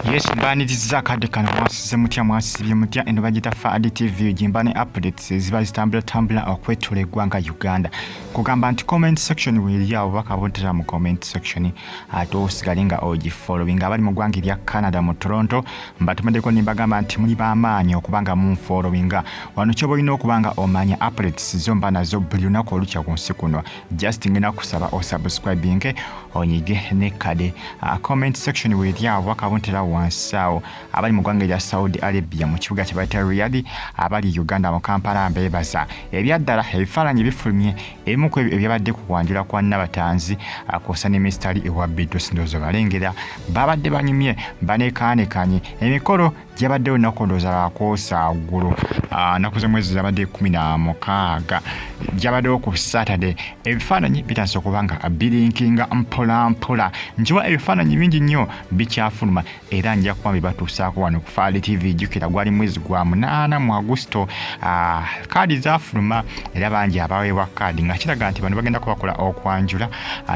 Yes, mbaniriza akadde kano mwasize mutya mwasibye mutya eno bagita Fadi TV jimbane updates ziba zitambula okwetula eggwanga Uganda. Kugamba nti comment section wili yawo bakabontera mu comment section ato osigalinga oji following abali mu ggwanga lya Canada mu Toronto mbatumeddeko nimbagamba nti muli bamaanyi okubanga mu followinga wano kyobo olina okubanga omanya updates zomba nazo buli lunaku olukya ku nsi kuno just ngena kusaba o subscribing onyige ne kade comment section wili yawo bakabontera wansawo abali mu ggwanga lya Saudi Arabia mu kibuga kye bayita Riyadh abali Uganda mu Kampala mbebaza ebyaddala ebifaananyi bifulumye ebimu ku ebyabadde ku Okwanjula kwa Nabatanzi akosa ne mistari Owa B2C ndozo balengera babadde banyumye banekaanekanye emikolo gyabaddewo nakondoza bakosa ggulu nakuze mwezi zabadde 16 gyabaddewo ku Saturday ebifaananyi bitandise okubanga bilinkinga mpola mpola njiwa ebifaananyi bingi nnyo bikyafuluma era nja kuba bibatuusaako wano ku Fadi TV jjukira gwali mwezi gwa 8 mu Agusto kaadi zaafuluma era bangi abaweebwa kaadi nga kiraga nti bano bagenda kubakola Okwanjula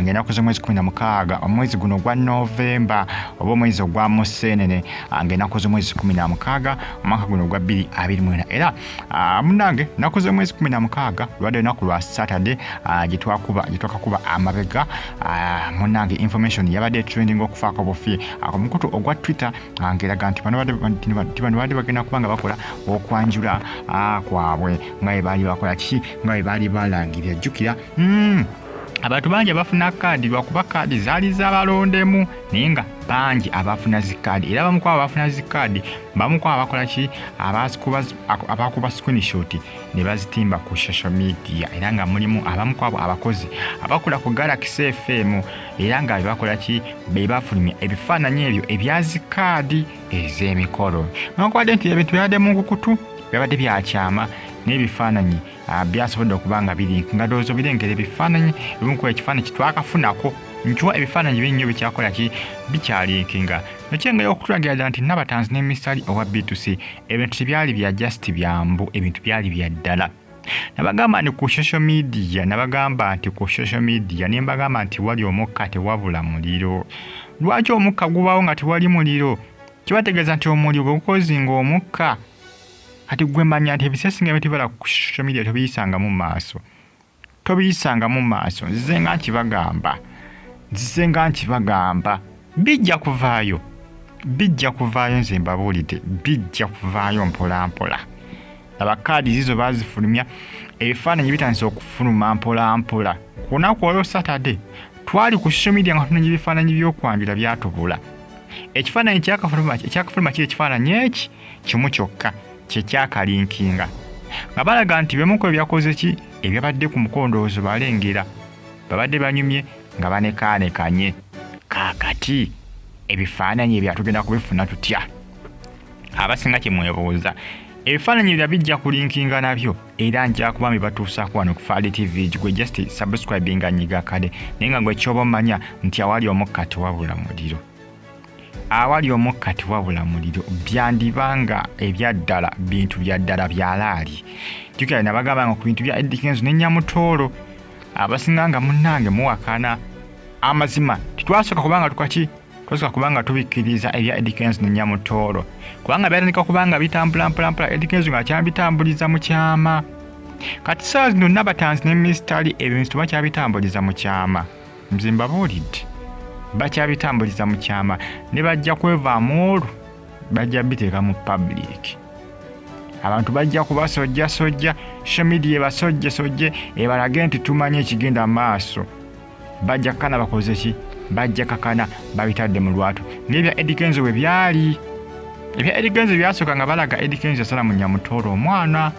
ng'enaku z'omwezi 16 omwezi guno gwa Novemba oba omwezi ogwa Museenene ng'enaku z'omwezi 16 omwaka guno gwa 2024 era munange enaku z'omwezi 16 lwadde olunaku lwa Saturday gyetwakakuba amabega munange information yabadde trending okufaako bufi akumukutu ogwa Twitter ngeraga nti bano badde bagenda kubanga bakola Okwanjula kwabwe nga bali bakola ki nga bali balangirira jjukira abantu bangi abafuna kaadi lwakuba kaadi zaali z'abalondemu naye nga bangi abafuna zikaadi era bamu ku abafuna zikaadi bamu ku abakola ki abakuba screenshot ne bazitimba ku social media era nga mulimu abamu ku abo abakozi abakola ku Galaxy FM era nga bakola ki be bafulumya ebifaananyi ebyo ebyazikaadi ez'emikolo nkwadde nti ebintu byabadde mu nkukutu byabadde byakyama n'ebifaananyi byasobodde okubanga biri nga doozo birengera ebifaananyi ebimu ku ekifaananyi kitwakafunako nkiwa ebifaananyi binnyo bikyakola ki bikyalinkinga nokyengeri okutulagira nti Nabatanzi ne mistari Owa B2C ebintu tebyali bya just byambu ebintu byali bya ddala nabagamba nti ku social media nembagamba nti wali omukka tewabula muliro lwaki omukka gubaawo nga tewali muliro kibategeeza nti omuliro bwe gukozinga omukka ati gwe manya nti ebisesinga ebitibala ku social media tobiyisanga mu maaso nzize nga nkibagamba bijja kuvaayo nze mbabuulidde bijja kuvaayo mpola mpola abakaadi zizo bazifulumya ebifaananyi bitandise okufuluma mpola mpola ku lunaku olwo Saturday twali ku social media nga tunanya ebifaananyi by'Okwanjula byatubula ekifaananyi ekyakafuluma kiri ekifaananyi eki kimu kyokka kyekyakalinkinga nga balaga nti bemu ku ebyakoze ki ebyabadde ku mukondoozo balengera babadde banyumye nga banekaanekanye kaakati ebifaananyi ebyatugenda kubifuna tutya abasinga kye mwebuuza ebifaananyi bya bijja kulinkinga nabyo era nja kuba bibatuusaako wano ku Fadi TV gwe just subscribing anyiga kade naye nga gwe kyoba omanya nti awali omukka tewabula muliro byandibanga ebyaddala bintu byaddala byalaali jjukira nabagamba nga ku bintu bya Edikenzo ne Nyamutoolo abasinga nga munnange muwakana amazima titwasooka kubanga tubikkiriza ebya Edikenzo ne Nyamutoolo kubanga byatandika kubanga bitambula mpolampola Edikenzo nga kyabitambuliza mu kyama kati saa zino Nabatanzi ne mistari ebintu bakyabitambuliza mu kyama nzimba buulidde bakyabitambuliza mu kyama ne bajja kwevaamu olwo bajja biteeka mu public abantu bajja kubasojja social media basojje ebalage nti tumanye ekigenda maaso bajja kakana bakoze ki bajja kakana babitadde mu lwatu n'ebya Edikenzo bwe byali ebya Edikenzo byasooka nga balaga Edikenzo yasala mu Nyamutoolo omwana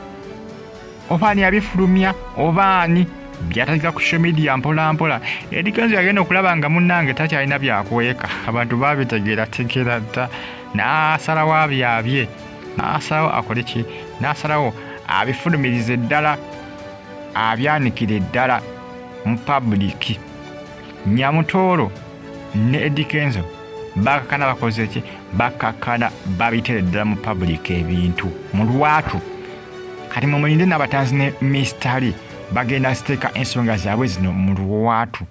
obaani yabifulumya obaani byatandika ku social media mpola mpola Edikenzo yagenda okulaba nga munnange takyalina byakweka abantu babitegeera dda n'asalawo abyabye n'asalawo akole ki n'asalawo abifulumirize ddala abyanikire ddala mu public Nyamutoolo ne Edikenzo bakakana bakoze ki bakakana babitere ddala mu public ebintu mu lwatu kati mumulinde Nabatanzi ne mistari bagenda siteeka ensonga zaabwe zino mu lwatu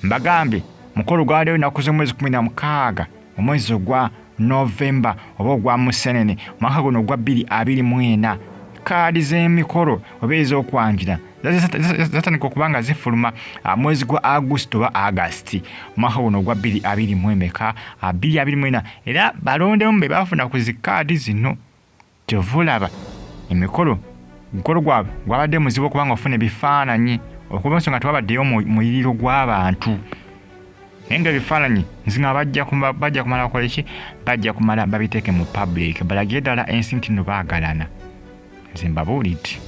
mbagambe mukolo gwaliwo naku z'omwezi 16 omwezi ogwa November oba ogwa Musenene mwaka guno ogwa 2024 kaadi z'emikolo oba ez'okwanjula zatandika okubanga zifuluma mwezi gwa August oba August mwaka guno ogwa 2024 era balondemu be bafuna ku zikaadi zino kyovulaba emikolo gwabwe gwabadde muzibu okubanga ofuna ebifaananyi okuba nsonga twabaddeyo muyiriro gw'abantu enga ebifaananyi nzinga bajja kumala bakola ki bajja kumala babiteeke mu public balagire ddala ensi nti no baagalana nze mbabuulidde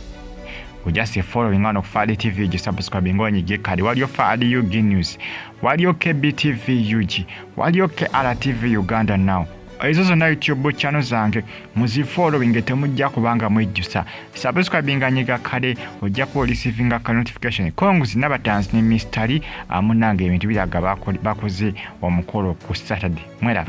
just following on Fadi TV just subscribe ngonyige kali waliyo Fadi UG News waliyo KBTV UG waliyo KRTV Uganda now ezo zonna YouTube channel zange muzifollowing temujja kubanga mwejjusa subscribe nganyiga kale ojja ku receiving ka notification konguzi Nabatanzi ne mystery amunange ebintu biraga bakoze omukolo ku Saturday mwera